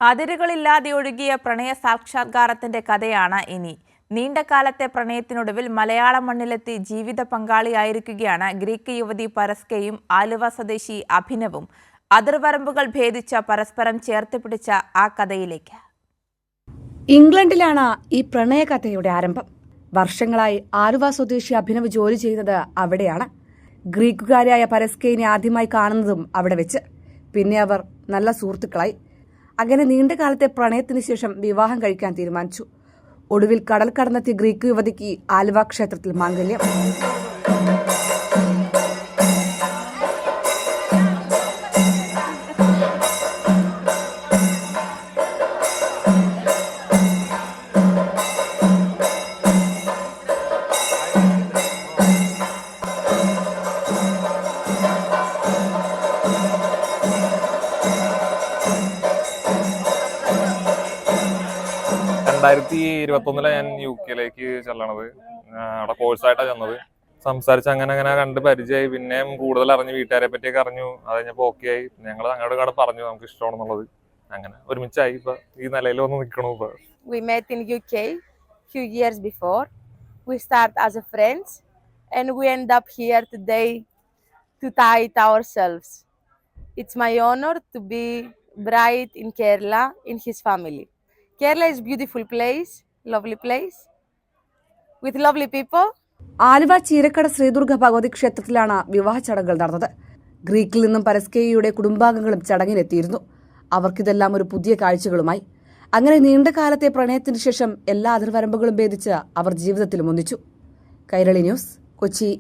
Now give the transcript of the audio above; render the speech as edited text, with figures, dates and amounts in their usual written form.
അതിരുകളില്ലാതെ ഒഴുകിയ പ്രണയ സാക്ഷാത്കാരത്തിന്റെ കഥയാണ് ഇനി. നീണ്ടകാലത്തെ പ്രണയത്തിനൊടുവിൽ മലയാള മണ്ണിലെത്തി ജീവിത പങ്കാളിയായിരിക്കുകയാണ് ഗ്രീക്ക് യുവതി പരസ്കയും ആലുവ സ്വദേശി അഭിനവും. അതിർവരമ്പുകൾ ഭേദിച്ച പരസ്പരം ചേർത്ത് പിടിച്ച ആ കഥയിലേക്ക്. ഇംഗ്ലണ്ടിലാണ് ഈ പ്രണയകഥയുടെ ആരംഭം. വർഷങ്ങളായി ആലുവ സ്വദേശി അഭിനവ് ജോലി ചെയ്യുന്നത് അവിടെയാണ്. ഗ്രീക്കുകാരിയായ പരസ്കയിനെ ആദ്യമായി കാണുന്നതും അവിടെ വെച്ച്. പിന്നെ അവർ നല്ല സുഹൃത്തുക്കളായി. അങ്ങനെ നീണ്ടകാലത്തെ പ്രണയത്തിന് ശേഷം വിവാഹം കഴിക്കാൻ തീരുമാനിച്ചു. ഒടുവിൽ കടൽ കടന്നെത്തിയ ഗ്രീക്ക് യുവതിക്ക് ആലുവ ക്ഷേത്രത്തിൽ മാംഗല്യം. രണ്ടായിരത്തി 2021 ഞാൻ UK ചെല്ലണത്. അവിടെ കോഴ്സായിട്ടാണ് ചെന്നത്. സംസാരിച്ച് അങ്ങനെ കണ്ട് പരിചയമായി. പിന്നെയും കൂടുതൽ അറിഞ്ഞു, വീട്ടുകാരെ പറ്റിയൊക്കെ അറിഞ്ഞു. അത് കഴിഞ്ഞപ്പോൾ ഓക്കെ ആയി. ഞങ്ങൾ അങ്ങോട്ട് പറഞ്ഞു നമുക്ക് ഇഷ്ടമാണെന്നുള്ളത്. അങ്ങനെ ഒരുമിച്ചായി. ഇപ്പൊ ഈ നിലയിൽ വന്ന് നിൽക്കണു. ഇപ്പൊ We met in UK few years before. We start as a friends and we end up here today to tie it ourselves. It's my honor to be bride in Kerala in his family. Kerala is a beautiful place, lovely place, with lovely people. Aluva ചീരക്കട Sridurga Bhagavathi ക്ഷേത്രത്തിലാണ് വിവാഹ ചടങ്ങുകൾ നടന്നത്. ഗ്രീക്കിൽ നിന്നും പരസ്കേയിയുടെ കുടുംബാംഗങ്ങളും ചടങ്ങിനെത്തിയിരുന്നു. അവർക്കിതെല്ലാം ഒരു പുതിയ കാഴ്ചകളുമായി. അങ്ങനെ നീണ്ടകാലത്തെ പ്രണയത്തിന് ശേഷം എല്ലാ അതിർവരമ്പുകളും ഭേദിച്ച് അവർ ജീവിതത്തിലും ഒന്നിച്ചു. കൈരളി ന്യൂസ്, കൊച്ചി.